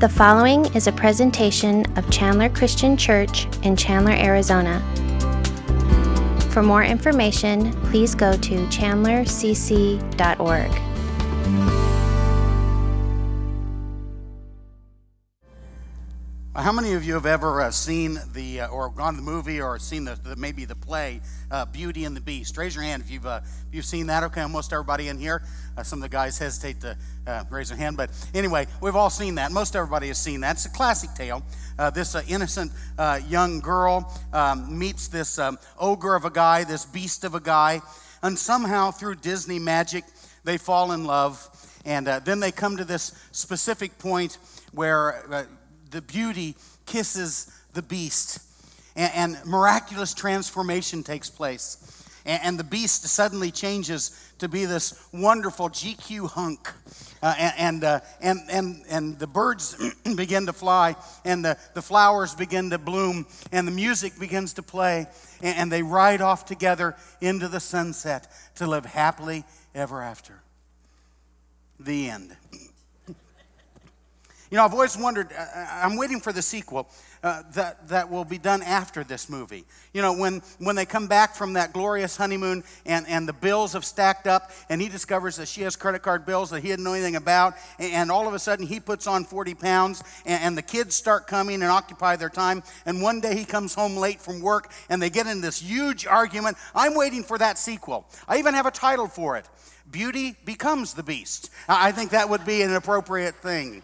The following is a presentation of Chandler Christian Church in Chandler, Arizona. For more information, please go to chandlercc.org. How many of you have ever seen or gone to the movie or seen maybe the play Beauty and the Beast? Raise your hand if you've seen that. Okay, almost everybody in here. Some of the guys hesitate to raise their hand, but anyway, we've all seen that. Most everybody has seen that. It's a classic tale. This innocent young girl meets this ogre of a guy, this beast of a guy, and somehow through Disney magic, they fall in love, and then they come to this specific point where the beauty kisses the beast, and miraculous transformation takes place. And the beast suddenly changes to be this wonderful GQ hunk. And the birds begin to fly, and the flowers begin to bloom, and the music begins to play, and they ride off together into the sunset to live happily ever after. The end. You know, I've always wondered, I'm waiting for the sequel that will be done after this movie. You know, when they come back from that glorious honeymoon and the bills have stacked up, and he discovers that she has credit card bills that he didn't know anything about, and all of a sudden he puts on 40 pounds, and the kids start coming and occupy their time, and one day he comes home late from work, and they get in this huge argument. I'm waiting for that sequel. I even have a title for it, Beauty Becomes the Beast. I think that would be an appropriate thing.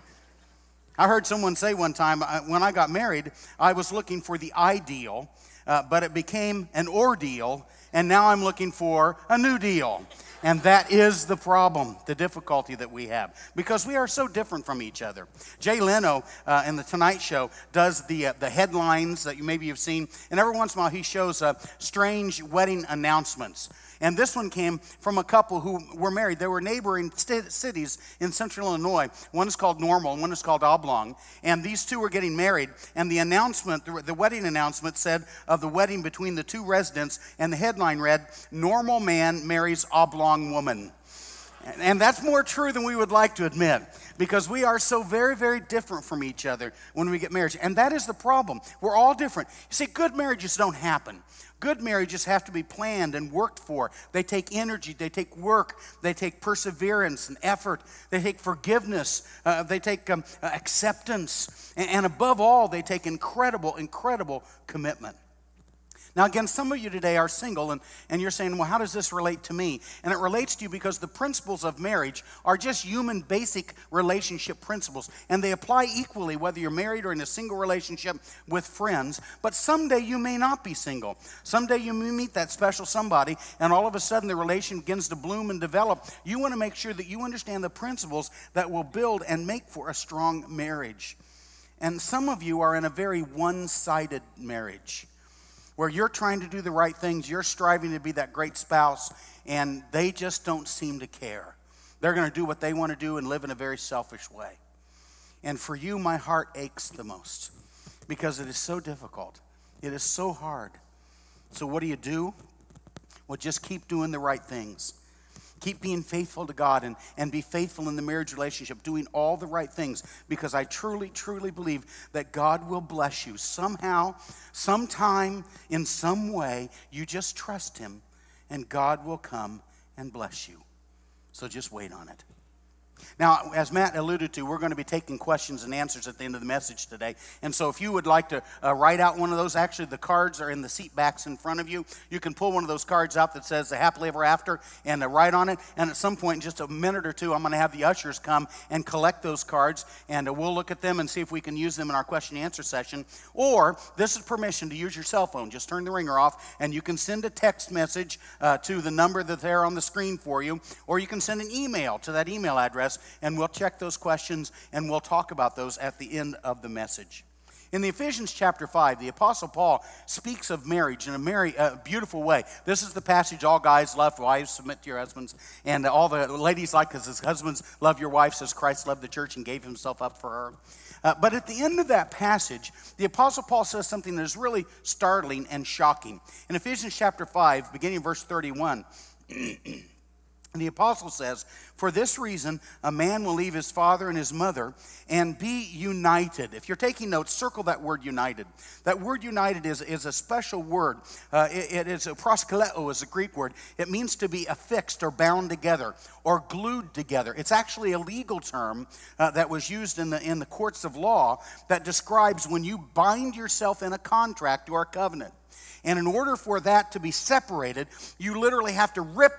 I heard someone say one time, when I got married, I was looking for the ideal, but it became an ordeal, and now I'm looking for a new deal. And that is the problem, the difficulty that we have, because we are so different from each other. Jay Leno in The Tonight Show does the headlines that maybe you've seen, and every once in a while he shows strange wedding announcements. And this one came from a couple who were married. They were neighboring cities in central Illinois. One is called Normal, and one is called Oblong. And these two were getting married. And the announcement, the wedding announcement said of the wedding between the two residents, and the headline read, "Normal man marries oblong woman." And that's more true than we would like to admit, because we are so very, very different from each other when we get married. And that is the problem. We're all different. You see, good marriages don't happen. Good marriages have to be planned and worked for. They take energy, they take work, they take perseverance and effort, they take forgiveness, they take acceptance, and above all, they take incredible, incredible commitment. Now again, some of you today are single, and you're saying, well, how does this relate to me? And it relates to you because the principles of marriage are just human basic relationship principles, and they apply equally whether you're married or in a single relationship with friends. But someday you may not be single. Someday you may meet that special somebody, and all of a sudden the relation begins to bloom and develop. You want to make sure that you understand the principles that will build and make for a strong marriage. And some of you are in a very one-sided marriage, where you're trying to do the right things, you're striving to be that great spouse, and they just don't seem to care. They're going to do what they want to do and live in a very selfish way. And for you, my heart aches the most, because it is so difficult. It is so hard. So what do? Well, just keep doing the right things. Keep being faithful to God and be faithful in the marriage relationship, doing all the right things, because I truly, truly believe that God will bless you somehow, sometime, in some way. You just trust Him, and God will come and bless you. So just wait on it. Now, as Matt alluded to, we're going to be taking questions and answers at the end of the message today. And so if you would like to write out one of those, actually the cards are in the seat backs in front of you. You can pull one of those cards out that says Happily Ever After and write on it. And at some point, in just a minute or two, I'm going to have the ushers come and collect those cards. And we'll look at them and see if we can use them in our question and answer session. Or this is permission to use your cell phone. Just turn the ringer off, and you can send a text message to the number that's there on the screen for you. Or you can send an email to that email address, and we'll check those questions, and we'll talk about those at the end of the message. In the Ephesians chapter 5, the Apostle Paul speaks of marriage in a beautiful way. This is the passage all guys love. Wives, submit to your husbands. And all the ladies like, because his husbands love your wives as Christ loved the church and gave himself up for her. But at the end of that passage, the Apostle Paul says something that is really startling and shocking. In Ephesians chapter 5, beginning in verse 31, And the apostle says, for this reason, a man will leave his father and his mother and be united. If you're taking notes, circle that word united. That word united is a special word. It is a proskaleo is a Greek word. It means to be affixed or bound together or glued together. It's actually a legal term that was used in the courts of law that describes when you bind yourself in a contract or a covenant. And in order for that to be separated, you literally have to rip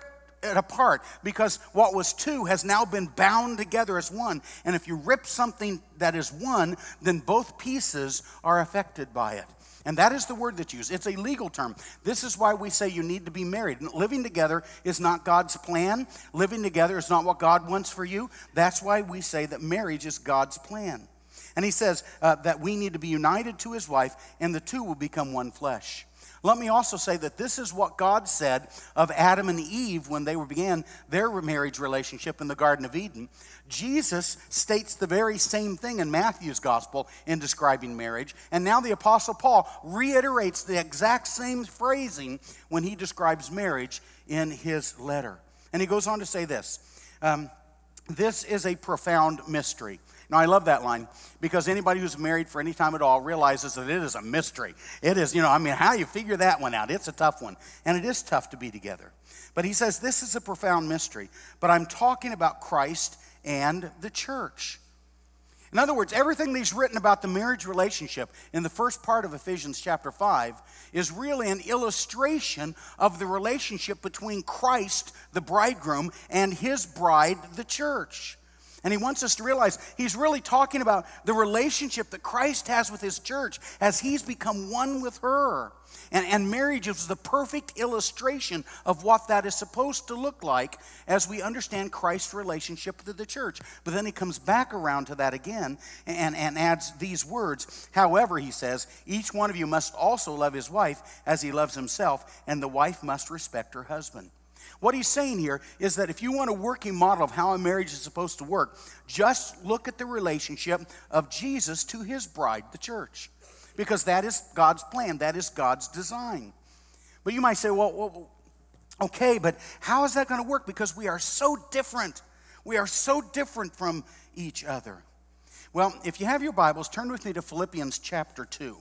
it apart, because what was two has now been bound together as one. And if you rip something that is one, then both pieces are affected by it. And that is the word that's used. It's a legal term. This is why we say you need to be married. Living together is not God's plan. Living together is not what God wants for you. That's why we say that marriage is God's plan. And he says that we need to be united to his wife, and the two will become one flesh. Let me also say that this is what God said of Adam and Eve when they began their marriage relationship in the Garden of Eden. Jesus states the very same thing in Matthew's gospel in describing marriage. And now the Apostle Paul reiterates the exact same phrasing when he describes marriage in his letter. And he goes on to say this, this is a profound mystery. Now, I love that line, because anybody who's married for any time at all realizes that it is a mystery. It is, how you figure that one out? It's a tough one. And it is tough to be together. But he says this is a profound mystery. But I'm talking about Christ and the church. In other words, everything he's written about the marriage relationship in the first part of Ephesians chapter 5 is really an illustration of the relationship between Christ, the bridegroom, and his bride, the church. And he wants us to realize he's really talking about the relationship that Christ has with his church as he's become one with her. And marriage is the perfect illustration of what that is supposed to look like as we understand Christ's relationship to the church. But then he comes back around to that again and adds these words. However, he says, each one of you must also love his wife as he loves himself, and the wife must respect her husband. What he's saying here is that if you want a working model of how a marriage is supposed to work, just look at the relationship of Jesus to his bride, the church. Because that is God's plan. That is God's design. But you might say, well, okay, but how is that going to work? Because we are so different. We are so different from each other. Well, if you have your Bibles, turn with me to Philippians chapter 2.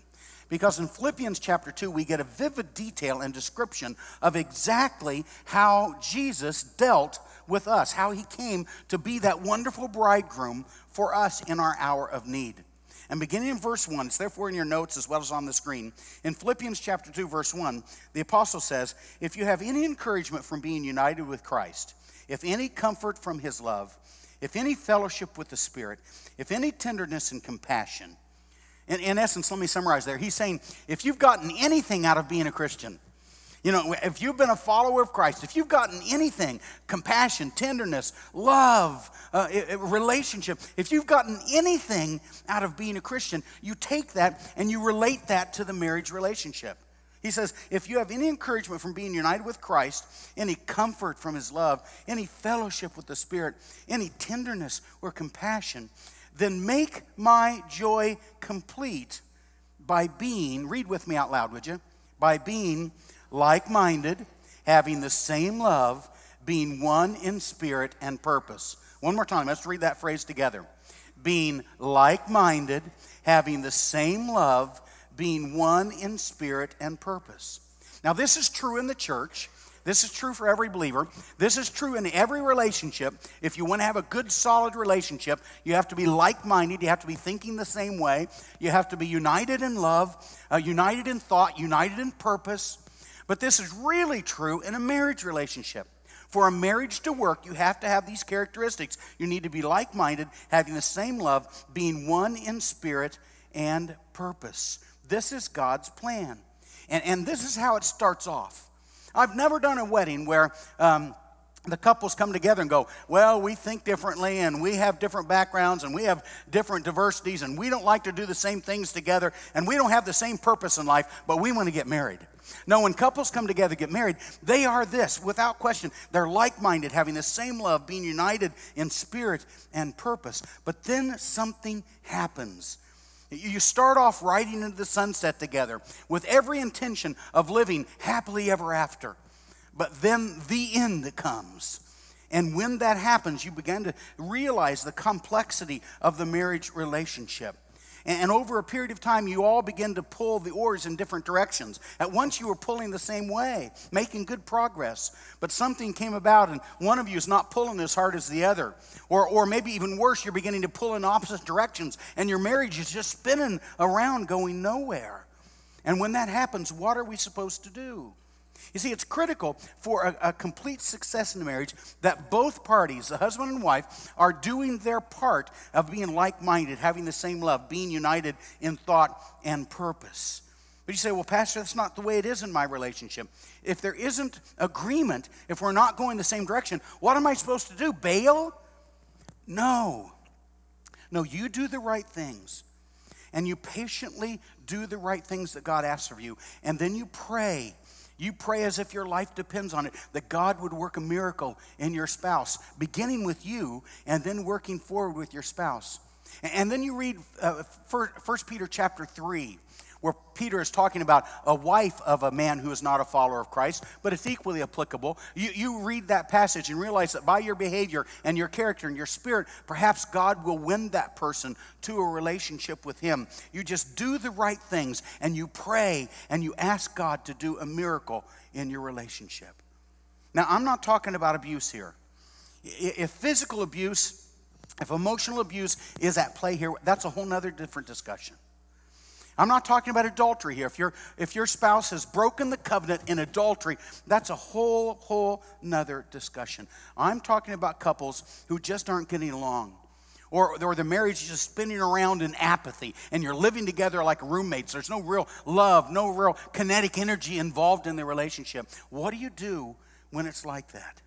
Because in Philippians chapter 2, we get a vivid detail and description of exactly how Jesus dealt with us, how he came to be that wonderful bridegroom for us in our hour of need. And beginning in verse 1, it's therefore in your notes as well as on the screen. In Philippians chapter 2, verse 1, the apostle says, if you have any encouragement from being united with Christ, if any comfort from his love, if any fellowship with the Spirit, if any tenderness and compassion. In essence, let me summarize there. He's saying, if you've gotten anything out of being a Christian, if you've been a follower of Christ, if you've gotten anything, compassion, tenderness, love, relationship, if you've gotten anything out of being a Christian, you take that and you relate that to the marriage relationship. He says, if you have any encouragement from being united with Christ, any comfort from his love, any fellowship with the Spirit, any tenderness or compassion, then make my joy complete by being, read with me out loud, would you? By being like-minded, having the same love, being one in spirit and purpose. One more time, let's read that phrase together. Being like-minded, having the same love, being one in spirit and purpose. Now, this is true in the church. This is true for every believer. This is true in every relationship. If you want to have a good, solid relationship, you have to be like-minded. You have to be thinking the same way. You have to be united in love, united in thought, united in purpose. But this is really true in a marriage relationship. For a marriage to work, you have to have these characteristics. You need to be like-minded, having the same love, being one in spirit and purpose. This is God's plan. And this is how it starts off. I've never done a wedding where the couples come together and go, well, we think differently and we have different backgrounds and we have different diversities and we don't like to do the same things together and we don't have the same purpose in life, but we want to get married. No, when couples come together to get married, they are this, without question. They're like-minded, having the same love, being united in spirit and purpose. But then something happens. You start off riding into the sunset together with every intention of living happily ever after. But then the end comes. And when that happens, you begin to realize the complexity of the marriage relationship. And over a period of time, you all begin to pull the oars in different directions. At once, you were pulling the same way, making good progress. But something came about, and one of you is not pulling as hard as the other. Or maybe even worse, you're beginning to pull in opposite directions, and your marriage is just spinning around, going nowhere. And when that happens, what are we supposed to do? You see, it's critical for a complete success in the marriage that both parties, the husband and wife, are doing their part of being like-minded, having the same love, being united in thought and purpose. But you say, well, Pastor, that's not the way it is in my relationship. If there isn't agreement, if we're not going the same direction, what am I supposed to do? Bail? No. No, you do the right things. And you patiently do the right things that God asks of you. And then you pray. You pray as if your life depends on it, that God would work a miracle in your spouse, beginning with you and then working forward with your spouse. And then you read 1 Peter chapter 3, where Peter is talking about a wife of a man who is not a follower of Christ, but it's equally applicable. You read that passage and realize that by your behavior and your character and your spirit, perhaps God will win that person to a relationship with him. You just do the right things, and you pray, and you ask God to do a miracle in your relationship. Now, I'm not talking about abuse here. If physical abuse, if emotional abuse is at play here, that's a whole nother different discussion. I'm not talking about adultery here. If your spouse has broken the covenant in adultery, that's a whole nother discussion. I'm talking about couples who just aren't getting along. Or the marriage is just spinning around in apathy, and you're living together like roommates. There's no real love, no real kinetic energy involved in the relationship. What do you do when it's like that?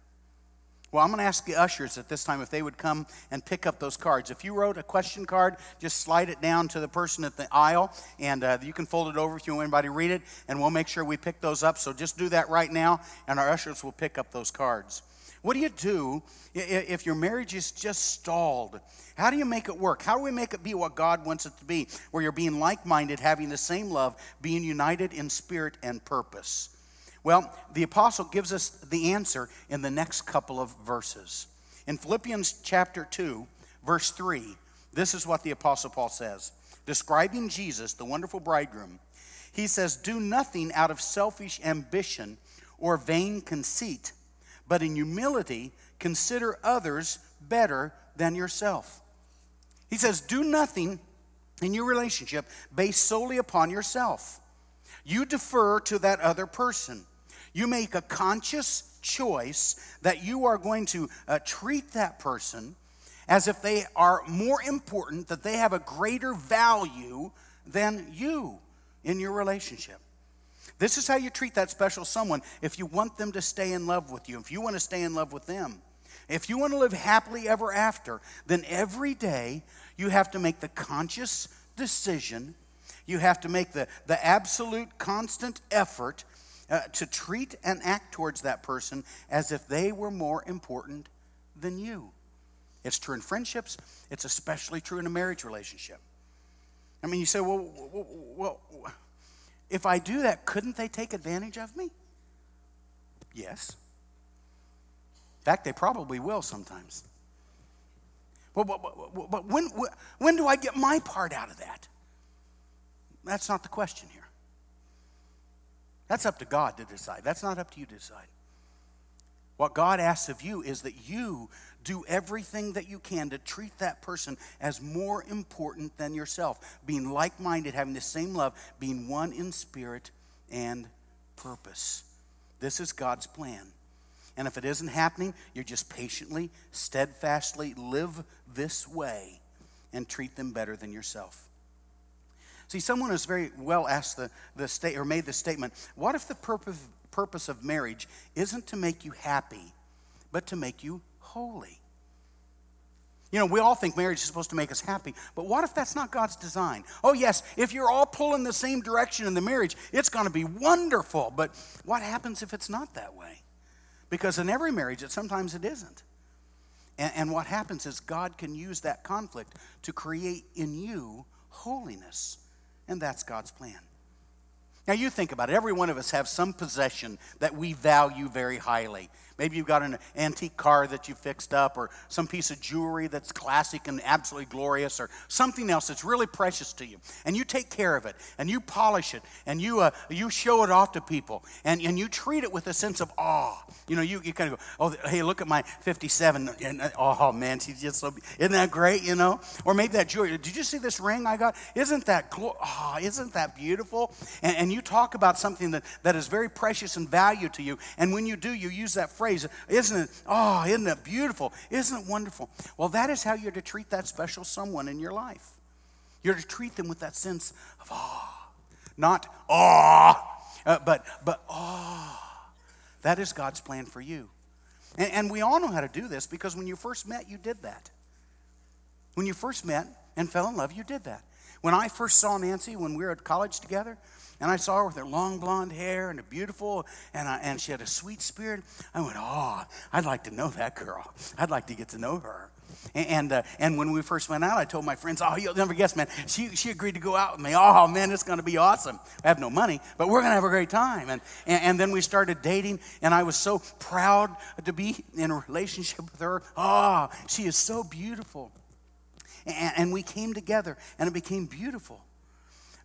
Well, I'm going to ask the ushers at this time if they would come and pick up those cards. If you wrote a question card, just slide it down to the person at the aisle, and you can fold it over if you want anybody to read it, and we'll make sure we pick those up. So just do that right now, and our ushers will pick up those cards. What do you do if your marriage is just stalled? How do you make it work? How do we make it be what God wants it to be, where you're being like-minded, having the same love, being united in spirit and purpose? Well, the apostle gives us the answer in the next couple of verses. In Philippians chapter 2, verse 3, this is what the apostle Paul says. Describing Jesus, the wonderful bridegroom, he says, "Do nothing out of selfish ambition or vain conceit, but in humility consider others better than yourself." He says, do nothing in your relationship based solely upon yourself. You defer to that other person. You make a conscious choice that you are going to treat that person as if they are more important, that they have a greater value than you in your relationship. This is how you treat that special someone if you want them to stay in love with you, if you want to stay in love with them. If you want to live happily ever after, then every day you have to make the conscious decision, you have to make the absolute constant effort to treat and act towards that person as if they were more important than you. It's true in friendships. It's especially true in a marriage relationship. I mean, you say, well, if I do that, couldn't they take advantage of me? Yes. In fact, they probably will sometimes. But when do I get my part out of that? That's not the question here. That's up to God to decide. That's not up to you to decide. What God asks of you is that you do everything that you can to treat that person as more important than yourself, being like-minded, having the same love, being one in spirit and purpose. This is God's plan. And if it isn't happening, you're just patiently, steadfastly live this way and treat them better than yourself. See, someone has very well asked made the statement, what if the purpose of marriage isn't to make you happy, but to make you holy? You know, we all think marriage is supposed to make us happy, but what if that's not God's design? Oh yes, if you're all pulling the same direction in the marriage, it's going to be wonderful, but what happens if it's not that way? Because in every marriage, sometimes it isn't. And what happens is God can use that conflict to create in you holiness. And that's God's plan. Now you think about it. Every one of us have some possession that we value very highly. Maybe you've got an antique car that you fixed up, or some piece of jewelry that's classic and absolutely glorious, or something else that's really precious to you. And you take care of it, and you polish it, and you show it off to people, and you treat it with a sense of awe. You know, you kind of go, oh, hey, look at my 57. And, oh, man, she's just so, isn't that great, you know? Or maybe that jewelry. Did you see this ring I got? Isn't that beautiful? And you talk about something that is very precious and value to you, and when you do, you use that phrase, isn't it beautiful? Isn't it wonderful? Well, that is how you're to treat that special someone in your life. You're to treat them with that sense of awe. Not awe, but awe. That is God's plan for you. And we all know how to do this, because when you first met, you did that. When you first met and fell in love, you did that. When I first saw Nancy when we were at college together, and I saw her with her long blonde hair and a beautiful, and she had a sweet spirit, I went, oh, I'd like to know that girl. I'd like to get to know her. And when we first went out, I told my friends, oh, you'll never guess, man, she agreed to go out with me. Oh, man, it's going to be awesome. I have no money, but we're going to have a great time. And then we started dating, and I was so proud to be in a relationship with her. Oh, she is so beautiful. And we came together, and it became beautiful.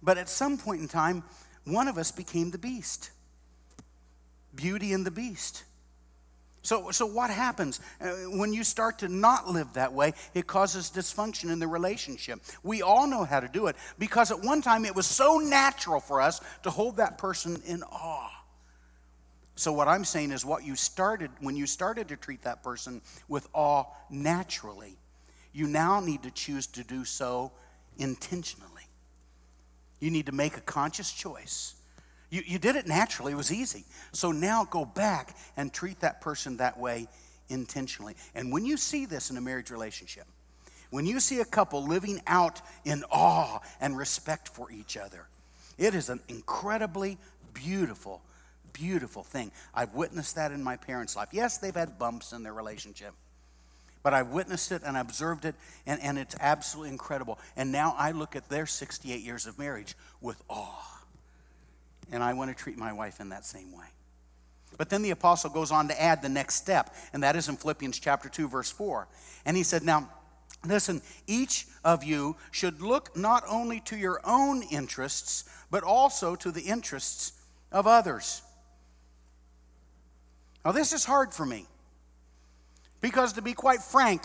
But at some point in time, one of us became the beast. Beauty and the beast. So what happens? When you start to not live that way, it causes dysfunction in the relationship. We all know how to do it, because at one time it was so natural for us to hold that person in awe. So what I'm saying is, when you started to treat that person with awe naturally, you now need to choose to do so intentionally. You need to make a conscious choice. You did it naturally. It was easy. So now go back and treat that person that way intentionally. And when you see this in a marriage relationship, when you see a couple living out in awe and respect for each other, it is an incredibly beautiful, beautiful thing. I've witnessed that in my parents' life. Yes, they've had bumps in their relationship, but I witnessed it and observed it, and it's absolutely incredible. And now I look at their 68 years of marriage with awe. And I want to treat my wife in that same way. But then the apostle goes on to add the next step, and that is in Philippians chapter 2, verse 4. And he said, now, listen, each of you should look not only to your own interests, but also to the interests of others. Now, this is hard for me. Because to be quite frank,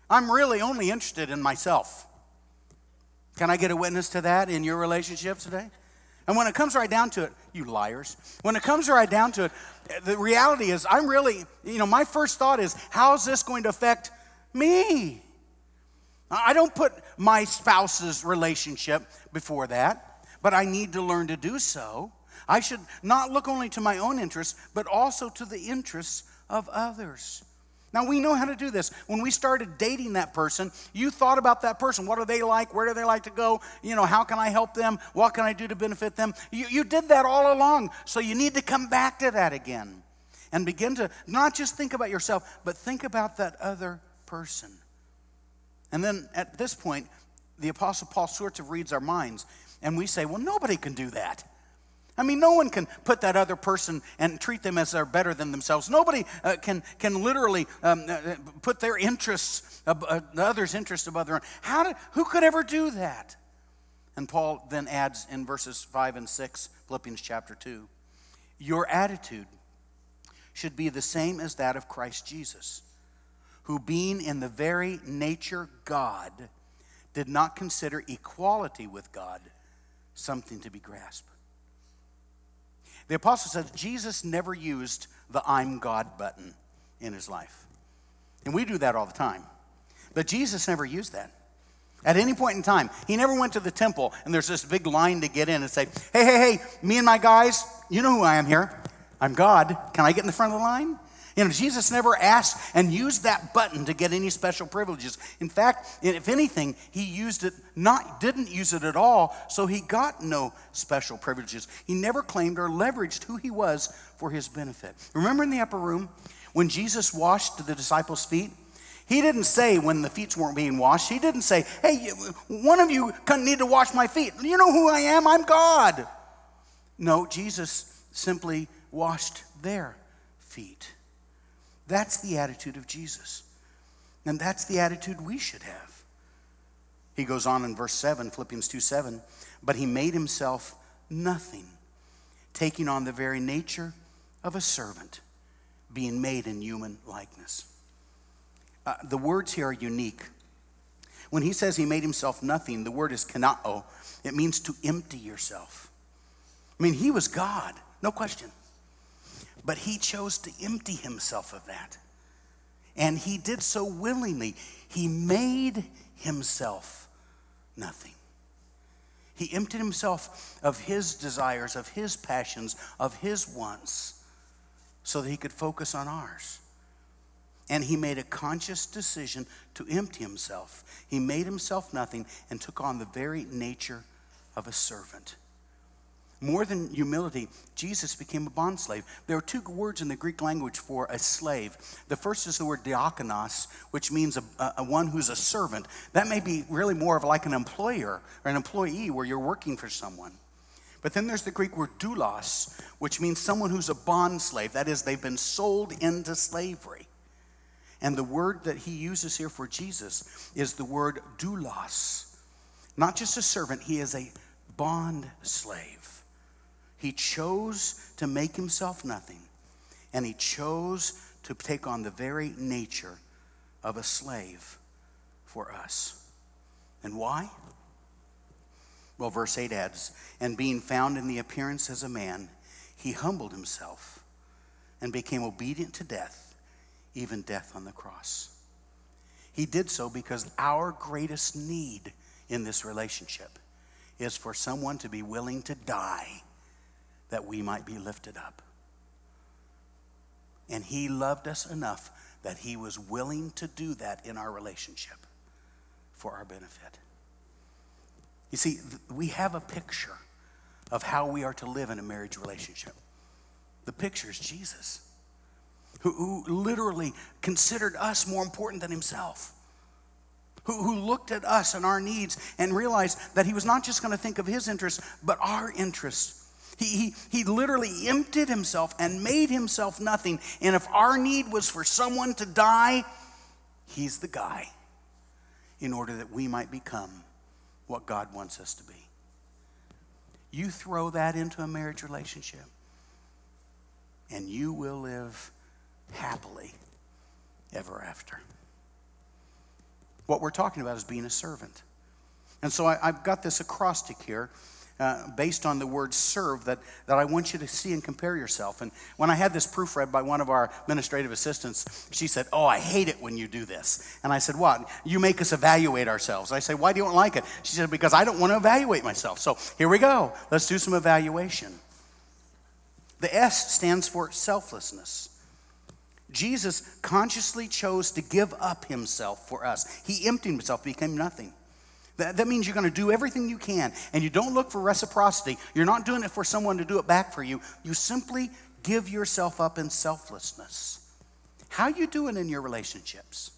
I'm really only interested in myself. Can I get a witness to that in your relationships today? And when it comes right down to it, you liars, when it comes right down to it, the reality is I'm really, my first thought is, how is this going to affect me? I don't put my spouse's relationship before that, but I need to learn to do so. I should not look only to my own interests, but also to the interests of others. Now, we know how to do this. When we started dating that person, you thought about that person. What are they like? Where do they like to go? How can I help them? What can I do to benefit them? You did that all along, so you need to come back to that again and begin to not just think about yourself, but think about that other person. And then at this point, the Apostle Paul sort of reads our minds, and we say, well, nobody can do that. I mean, no one can put that other person and treat them as they're better than themselves. Nobody can literally put their interests, the other's interests above their own. Who could ever do that? And Paul then adds in verses 5 and 6, Philippians chapter 2, your attitude should be the same as that of Christ Jesus, who being in the very nature God, did not consider equality with God something to be grasped. The apostle says Jesus never used the I'm God button in his life. And we do that all the time. But Jesus never used that. At any point in time, he never went to the temple and there's this big line to get in and say, hey, me and my guys, you know who I am here. I'm God. Can I get in the front of the line? Jesus never asked and used that button to get any special privileges. In fact, if anything, he didn't use it at all, so he got no special privileges. He never claimed or leveraged who he was for his benefit. Remember in the upper room when Jesus washed the disciples' feet? He didn't say when the feet weren't being washed, he didn't say, hey, one of you need to wash my feet. You know who I am? I'm God. No, Jesus simply washed their feet. That's the attitude of Jesus. And that's the attitude we should have. He goes on in verse 7, Philippians 2:7, but he made himself nothing, taking on the very nature of a servant, being made in human likeness. The words here are unique. When he says he made himself nothing, the word is kanao. It means to empty yourself. I mean, he was God, no question. But he chose to empty himself of that. And he did so willingly. He made himself nothing. He emptied himself of his desires, of his passions, of his wants, so that he could focus on ours. And he made a conscious decision to empty himself. He made himself nothing and took on the very nature of a servant. More than humility, Jesus became a bondslave. There are two words in the Greek language for a slave. The first is the word diakonos, which means a one who's a servant. That may be really more of like an employer or an employee where you're working for someone. But then there's the Greek word doulos, which means someone who's a bondslave. That is, they've been sold into slavery. And the word that he uses here for Jesus is the word doulos. Not just a servant, he is a bond slave. He chose to make himself nothing, and he chose to take on the very nature of a slave for us. And why? Well, verse 8 adds, and being found in the appearance as a man, he humbled himself and became obedient to death, even death on the cross. He did so because our greatest need in this relationship is for someone to be willing to die that we might be lifted up. And he loved us enough that he was willing to do that in our relationship for our benefit. You see, we have a picture of how we are to live in a marriage relationship. The picture is Jesus, who literally considered us more important than himself, who looked at us and our needs and realized that he was not just going to think of his interests, but our interests. He literally emptied himself and made himself nothing. And if our need was for someone to die, he's the guy in order that we might become what God wants us to be. You throw that into a marriage relationship, and you will live happily ever after. What we're talking about is being a servant. And so I've got this acrostic here based on the word serve that I want you to see and compare yourself. And when I had this proofread by one of our administrative assistants, she said, "Oh, I hate it when you do this." And I said, "What? You make us evaluate ourselves." I said, "Why do you don't like it?" She said, "Because I don't want to evaluate myself." So here we go. Let's do some evaluation. The S stands for selflessness. Jesus consciously chose to give up himself for us. He emptied himself, became nothing. That means you're going to do everything you can, and you don't look for reciprocity. You're not doing it for someone to do it back for you. You simply give yourself up in selflessness. How you doing in your relationships?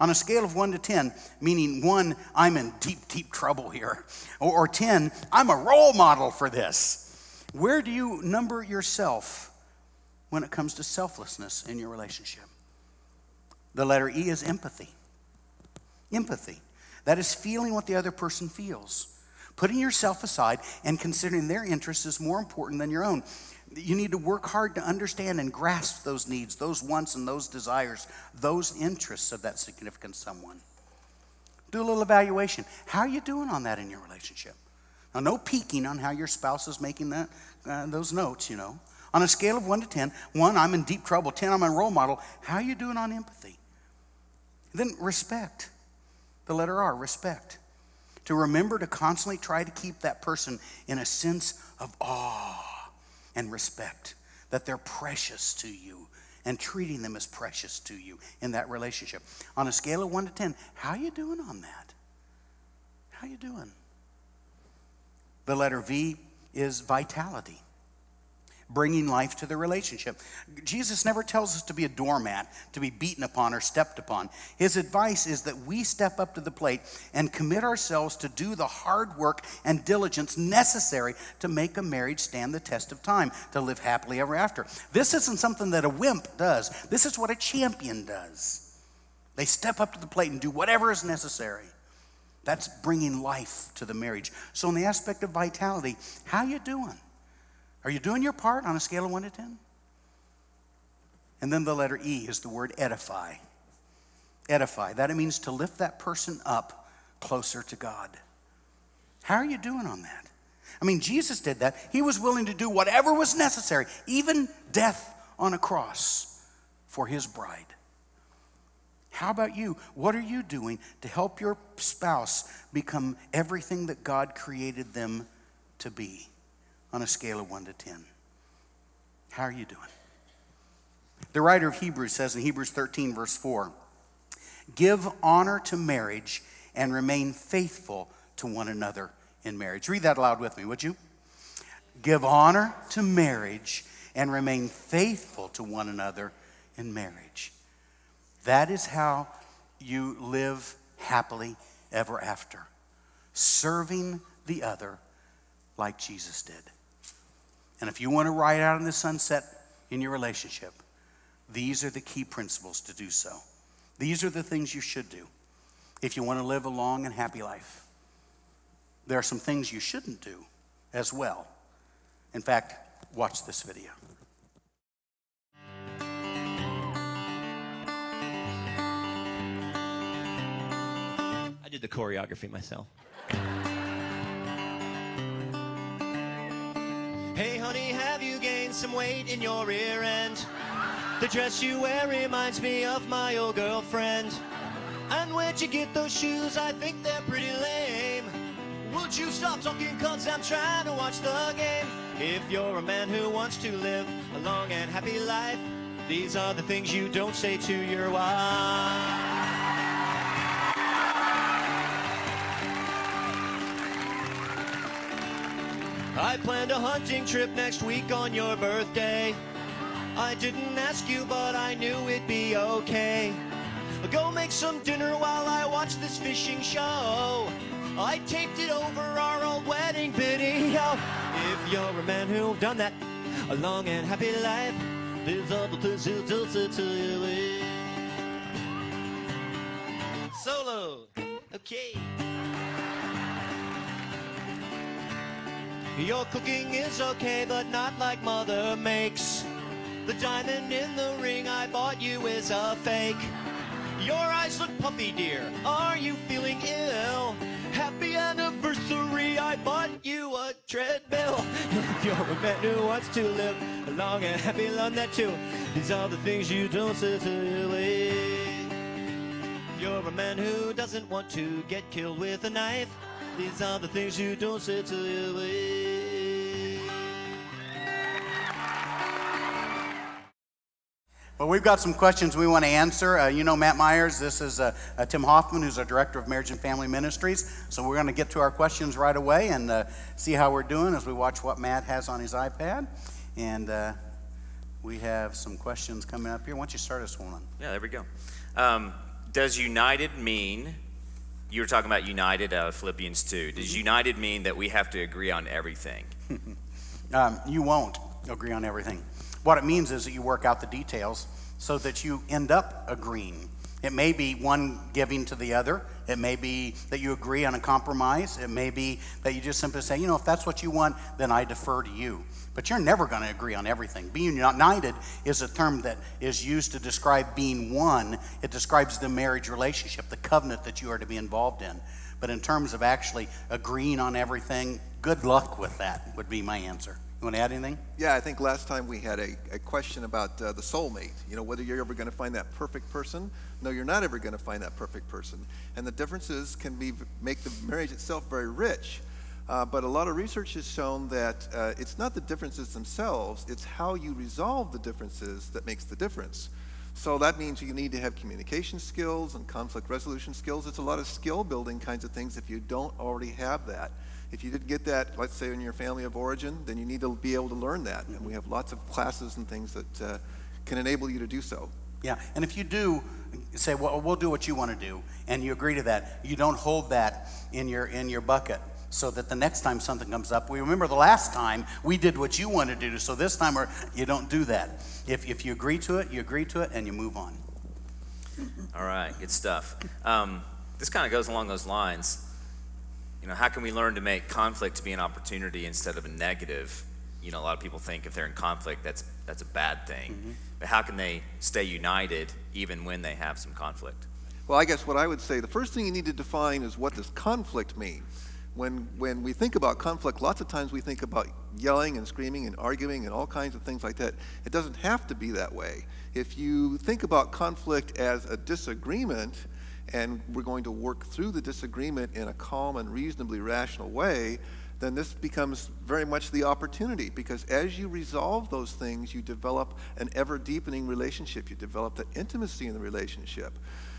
On a scale of 1 to 10, meaning 1, I'm in deep, deep trouble here, or 10, I'm a role model for this. Where do you number yourself when it comes to selflessness in your relationship? The letter E is empathy. Empathy. That is feeling what the other person feels. Putting yourself aside and considering their interests is more important than your own. You need to work hard to understand and grasp those needs, those wants and those desires, those interests of that significant someone. Do a little evaluation. How are you doing on that in your relationship? Now, no peeking on how your spouse is making those notes, you know. On a scale of 1 to 10, 1, I'm in deep trouble, 10, I'm a role model. How are you doing on empathy? Then respect. The letter R, respect. To remember to constantly try to keep that person in a sense of awe and respect, that they're precious to you, and treating them as precious to you in that relationship. On a scale of 1 to 10, how are you doing on that? How are you doing? The letter V is vitality. bringing life to the relationship. Jesus never tells us to be a doormat, to be beaten upon or stepped upon. His advice is that we step up to the plate and commit ourselves to do the hard work and diligence necessary to make a marriage stand the test of time, to live happily ever after. This isn't something that a wimp does. This is what a champion does. They step up to the plate and do whatever is necessary. That's bringing life to the marriage. So in the aspect of vitality, how you doing? Are you doing your part on a scale of 1 to 10? And then the letter E is the word edify. Edify. That means to lift that person up closer to God. How are you doing on that? I mean, Jesus did that. He was willing to do whatever was necessary, even death on a cross for his bride. How about you? What are you doing to help your spouse become everything that God created them to be on a scale of 1 to 10? How are you doing? The writer of Hebrews says in Hebrews 13, verse 4, give honor to marriage and remain faithful to one another in marriage. Read that aloud with me, would you? Give honor to marriage and remain faithful to one another in marriage. That is how you live happily ever after, serving the other like Jesus did. And if you want to ride out in the sunset in your relationship, these are the key principles to do so. These are the things you should do if you want to live a long and happy life. There are some things you shouldn't do as well. In fact, watch this video. I did the choreography myself. Hey honey, have you gained some weight in your rear end? The dress you wear reminds me of my old girlfriend. And where'd you get those shoes? I think they're pretty lame. Would you stop talking, cause I'm trying to watch the game? If you're a man who wants to live a long and happy life, these are the things you don't say to your wife. I planned a hunting trip next week on your birthday. I didn't ask you, but I knew it'd be okay. Go make some dinner while I watch this fishing show. I taped it over our old wedding video. If you're a man who've done that, a long and happy life, these are the things you don't say to you. Solo. Okay. Your cooking is okay, but not like Mother makes. The diamond in the ring I bought you is a fake. Your eyes look puffy, dear. Are you feeling ill? Happy anniversary, I bought you a treadmill. If you're a man who wants to live a long and happy life, that too, these are the things you don't say to your lady. If you're a man who doesn't want to get killed with a knife, these are the things you don't say to your lady. Well, we've got some questions we want to answer. You know Matt Myers. This is Tim Hoffman, who's our Director of Marriage and Family Ministries. So we're going to get to our questions right away and see how we're doing as we watch what Matt has on his iPad. And we have some questions coming up here. Why don't you start us one? Yeah, there we go. Does united mean, you were talking about united, Philippians 2. Does united mean that we have to agree on everything? You won't agree on everything. What it means is that you work out the details so that you end up agreeing. It may be one giving to the other. It may be that you agree on a compromise. It may be that you just simply say, you know, if that's what you want, then I defer to you. But you're never going to agree on everything. Being united is a term that is used to describe being one. It describes the marriage relationship, the covenant that you are to be involved in. But in terms of actually agreeing on everything, good luck with that would be my answer. You want to add anything? Yeah, I think last time we had a question about the soulmate. You know, whether you're ever going to find that perfect person. No, you're not ever going to find that perfect person. And the differences can make the marriage itself very rich. But a lot of research has shown that it's not the differences themselves, it's how you resolve the differences that makes the difference. So that means you need to have communication skills and conflict resolution skills. It's a lot of skill building kinds of things if you don't already have that. If you didn't get that, let's say in your family of origin, then you need to be able to learn that. And we have lots of classes and things that can enable you to do so. Yeah, and if you do say, well, we'll do what you want to do, and you agree to that, you don't hold that in your bucket, so that the next time something comes up, we remember the last time we did what you wanted to do, so this time you don't do that. If you agree to it, you agree to it, and you move on. All right, good stuff. This kind of goes along those lines. You know, how can we learn to make conflict to be an opportunity instead of a negative? You know, a lot of people think if they're in conflict, that's a bad thing. Mm-hmm. But how can they stay united even when they have some conflict? Well, I guess what I would say, the first thing you need to define is, what does conflict mean? When we think about conflict, lots of times we think about yelling and screaming and arguing and all kinds of things like that. It doesn't have to be that way. If you think about conflict as a disagreement, and we're going to work through the disagreement in a calm and reasonably rational way, then this becomes very much the opportunity, because as you resolve those things, you develop an ever-deepening relationship. You develop that intimacy in the relationship.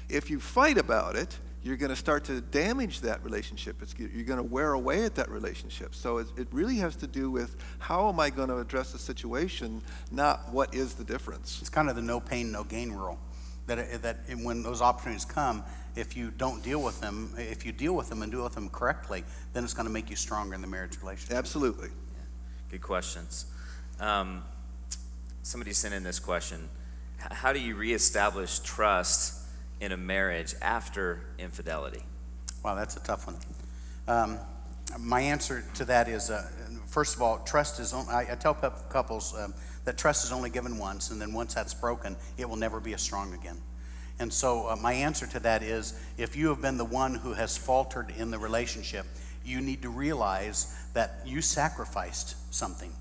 If you fight about it, you're going to start to damage that relationship. You're going to wear away at that relationship. So it really has to do with, how am I going to address the situation, not what is the difference. It's kind of the no pain, no gain rule. That when those opportunities come, if you don't deal with them, if you deal with them and deal with them correctly, then it's going to make you stronger in the marriage relationship. Absolutely. Yeah. Good questions. Somebody sent in this question. How do you reestablish trust in a marriage after infidelity? Wow, that's a tough one. My answer to that is, first of all, trust is, I tell couples that trust is only given once, and then once that's broken, it will never be as strong again. And so my answer to that is, if you have been the one who has faltered in the relationship, you need to realize that you sacrificed something,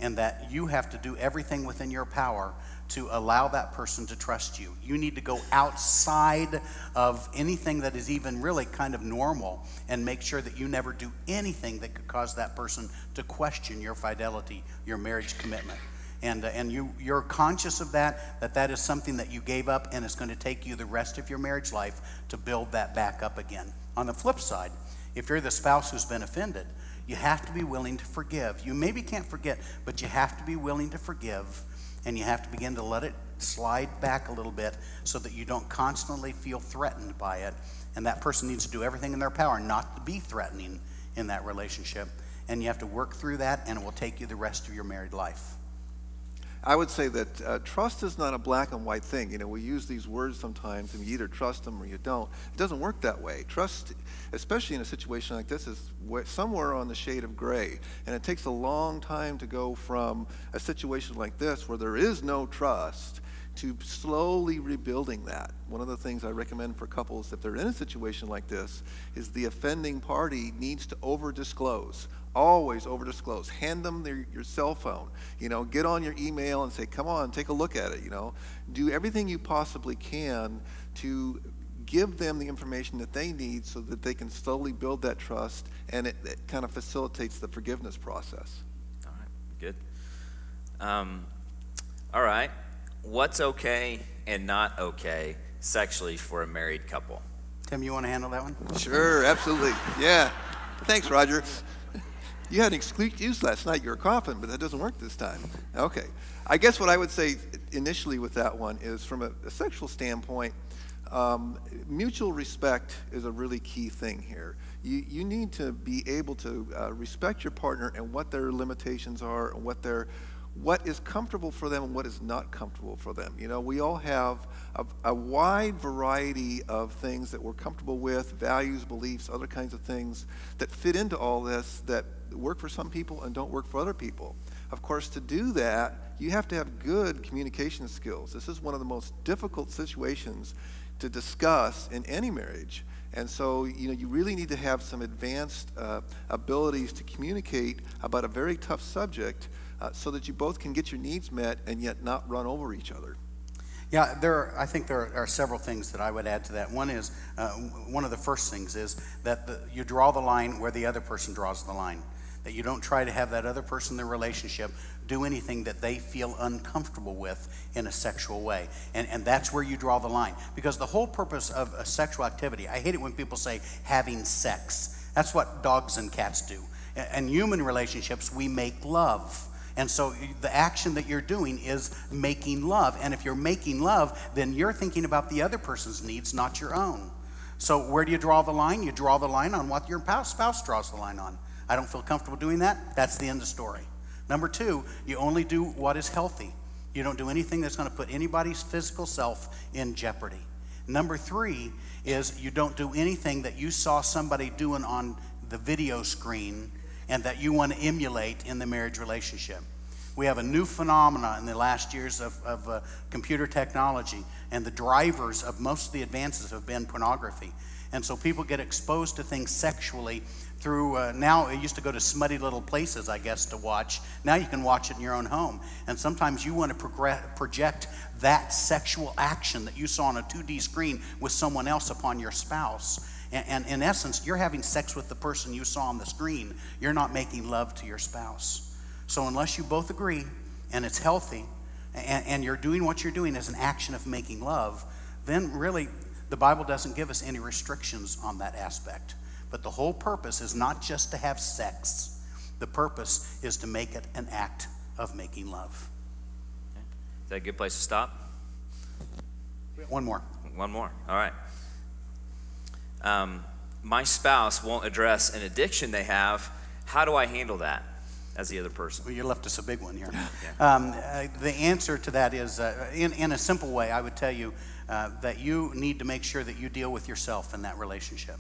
and that you have to do everything within your power to allow that person to trust you. You need to go outside of anything that is even really kind of normal, and make sure that you never do anything that could cause that person to question your fidelity, your marriage commitment. And you're conscious of that is something that you gave up, and it's going to take you the rest of your marriage life to build that back up again. On the flip side, if you're the spouse who's been offended, you have to be willing to forgive. You maybe can't forget, but you have to be willing to forgive, and you have to begin to let it slide back a little bit, so that you don't constantly feel threatened by it. And that person needs to do everything in their power not to be threatening in that relationship. And you have to work through that, and it will take you the rest of your married life. I would say that trust is not a black and white thing. You know, we use these words sometimes, and you either trust them or you don't. It doesn't work that way. Trust, especially in a situation like this, is somewhere on the shade of gray. And it takes a long time to go from a situation like this, where there is no trust, to slowly rebuilding that. One of the things I recommend for couples, if they're in a situation like this, is the offending party needs to over-disclose. Always over-disclose. Hand them your cell phone. You know, get on your email and say, come on, take a look at it, you know. Do everything you possibly can to give them the information that they need, so that they can slowly build that trust, and it kind of facilitates the forgiveness process. All right, good. All right. What's okay and not okay sexually for a married couple? Tim, you want to handle that one? Sure, absolutely. Yeah. Thanks, Roger. You had an excuse last night. You were coughing, but that doesn't work this time. Okay. I guess what I would say initially with that one is, from a sexual standpoint, mutual respect is a really key thing here. You need to be able to respect your partner and what their limitations are, and what is comfortable for them and what is not comfortable for them. You know, we all have a wide variety of things that we're comfortable with, values, beliefs, other kinds of things that fit into all this, that work for some people and don't work for other people. Of course, to do that, you have to have good communication skills. This is one of the most difficult situations to discuss in any marriage. And so, you know, you really need to have some advanced abilities to communicate about a very tough subject, so that you both can get your needs met and yet not run over each other. Yeah, I think there are several things that I would add to that. One is, one of the first things is that you draw the line where the other person draws the line. that you don't try to have that other person in the relationship do anything that they feel uncomfortable with in a sexual way. And that's where you draw the line. Because the whole purpose of a sexual activity, I hate it when people say having sex. That's what dogs and cats do. In human relationships, we make love. And so the action that you're doing is making love. And if you're making love, then you're thinking about the other person's needs, not your own. So where do you draw the line? You draw the line on what your spouse draws the line on. I don't feel comfortable doing that. That's the end of story. Number two, you only do what is healthy. You don't do anything that's going to put anybody's physical self in jeopardy. Number three is you don't do anything that you saw somebody doing on the video screen and that you want to emulate in the marriage relationship. We have a new phenomena in the last years of computer technology, and the drivers of most of the advances have been pornography. And so people get exposed to things sexually through, now it used to go to smutty little places, I guess, to watch. Now you can watch it in your own home. And sometimes you want to project that sexual action that you saw on a 2D screen with someone else upon your spouse. And in essence, you're having sex with the person you saw on the screen. You're not making love to your spouse. So unless you both agree, and it's healthy, and you're doing what you're doing as an action of making love, then really the Bible doesn't give us any restrictions on that aspect. But the whole purpose is not just to have sex. The purpose is to make it an act of making love. Okay. Is that a good place to stop? One more. One more. All right. My spouse won't address an addiction they have. How do I handle that as the other person? Well, you left us a big one here. Yeah. The answer to that is, in a simple way, I would tell you that you need to make sure that you deal with yourself in that relationship.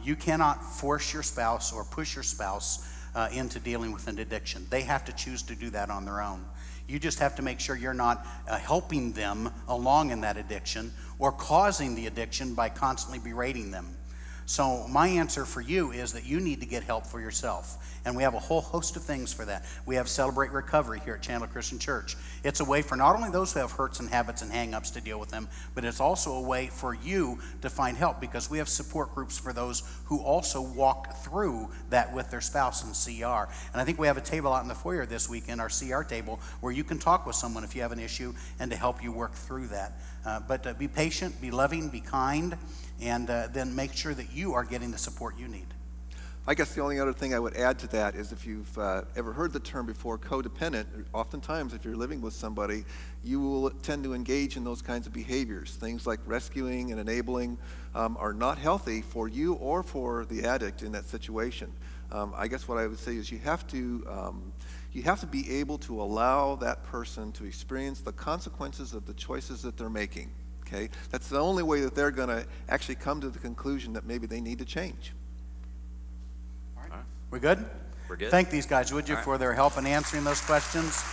You cannot force your spouse or push your spouse into dealing with an addiction. They have to choose to do that on their own. You just have to make sure you're not helping them along in that addiction or causing the addiction by constantly berating them. So my answer for you is that you need to get help for yourself. And we have a whole host of things for that. We have Celebrate Recovery here at Chandler Christian Church. It's a way for not only those who have hurts and habits and hang-ups to deal with them, but it's also a way for you to find help, because we have support groups for those who also walk through that with their spouse in CR. And I think we have a table out in the foyer this weekend, our CR table, where you can talk with someone if you have an issue and to help you work through that. But be patient, be loving, be kind, and then make sure that you are getting the support you need. I guess the only other thing I would add to that is, if you've ever heard the term before, codependent, oftentimes if you're living with somebody, you will tend to engage in those kinds of behaviors. Things like rescuing and enabling are not healthy for you or for the addict in that situation. I guess what I would say is you have to be able to allow that person to experience the consequences of the choices that they're making. Okay? That's the only way that they're going to actually come to the conclusion that maybe they need to change. We good? We're good. Thank these guys, would you, for their help in answering those questions.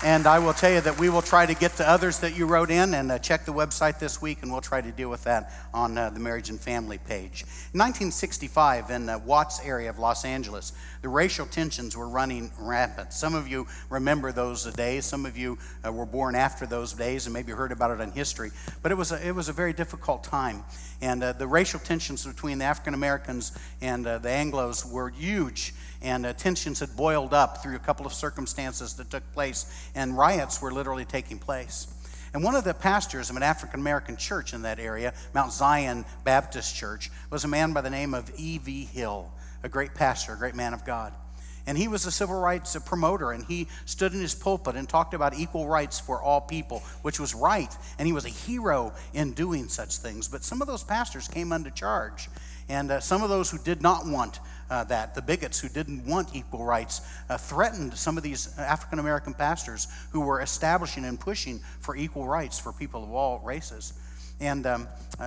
And I will tell you that we will try to get to others that you wrote in, and check the website this week, and we'll try to deal with that on the Marriage and Family page. In 1965, in the Watts area of Los Angeles, the racial tensions were running rampant. Some of you remember those days. Some of you were born after those days and maybe heard about it in history. But it was a very difficult time. And the racial tensions between the African Americans and the Anglos were huge. And tensions had boiled up through a couple of circumstances that took place, and riots were literally taking place. And one of the pastors of an African American church in that area, Mount Zion Baptist Church, was a man by the name of E.V. Hill, a great pastor, a great man of God. And he was a civil rights promoter, and he stood in his pulpit and talked about equal rights for all people, which was right, and he was a hero in doing such things. But some of those pastors came under charge, and some of those who did not want the bigots who didn't want equal rights, threatened some of these African American pastors who were establishing and pushing for equal rights for people of all races. And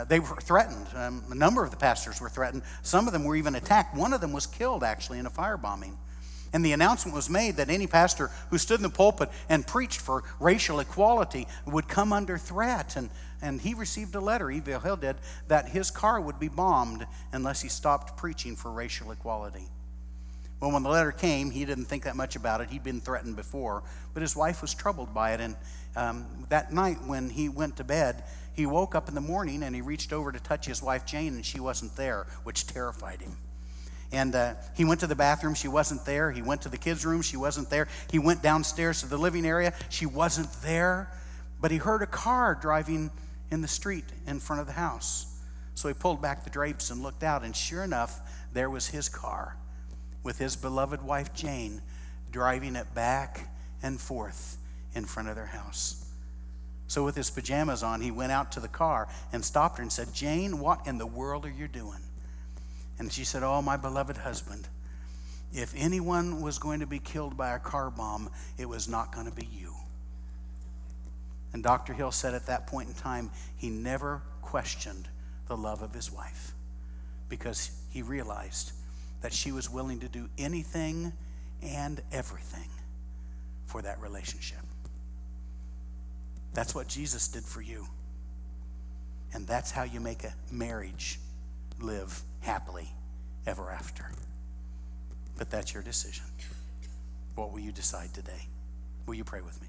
they were threatened. A number of the pastors were threatened. Some of them were even attacked. One of them was killed, actually, in a firebombing. And the announcement was made that any pastor who stood in the pulpit and preached for racial equality would come under threat. And he received a letter, E.V. Hill did, that his car would be bombed unless he stopped preaching for racial equality. Well, when the letter came, he didn't think that much about it. He'd been threatened before, but his wife was troubled by it. And that night when he went to bed, he woke up in the morning and he reached over to touch his wife Jane, and she wasn't there, which terrified him. And he went to the bathroom. She wasn't there. He went to the kids' room. She wasn't there. He went downstairs to the living area. She wasn't there. But he heard a car driving in the street in front of the house. So he pulled back the drapes and looked out. And sure enough, there was his car with his beloved wife, Jane, driving it back and forth in front of their house. So with his pajamas on, he went out to the car and stopped her and said, "Jane, what in the world are you doing?" And she said, "Oh, my beloved husband, if anyone was going to be killed by a car bomb, it was not going to be you." And Dr. Hill said at that point in time, he never questioned the love of his wife because he realized that she was willing to do anything and everything for that relationship. That's what Jesus did for you. And that's how you make a marriage live happily ever after. But that's your decision. What will you decide today? Will you pray with me?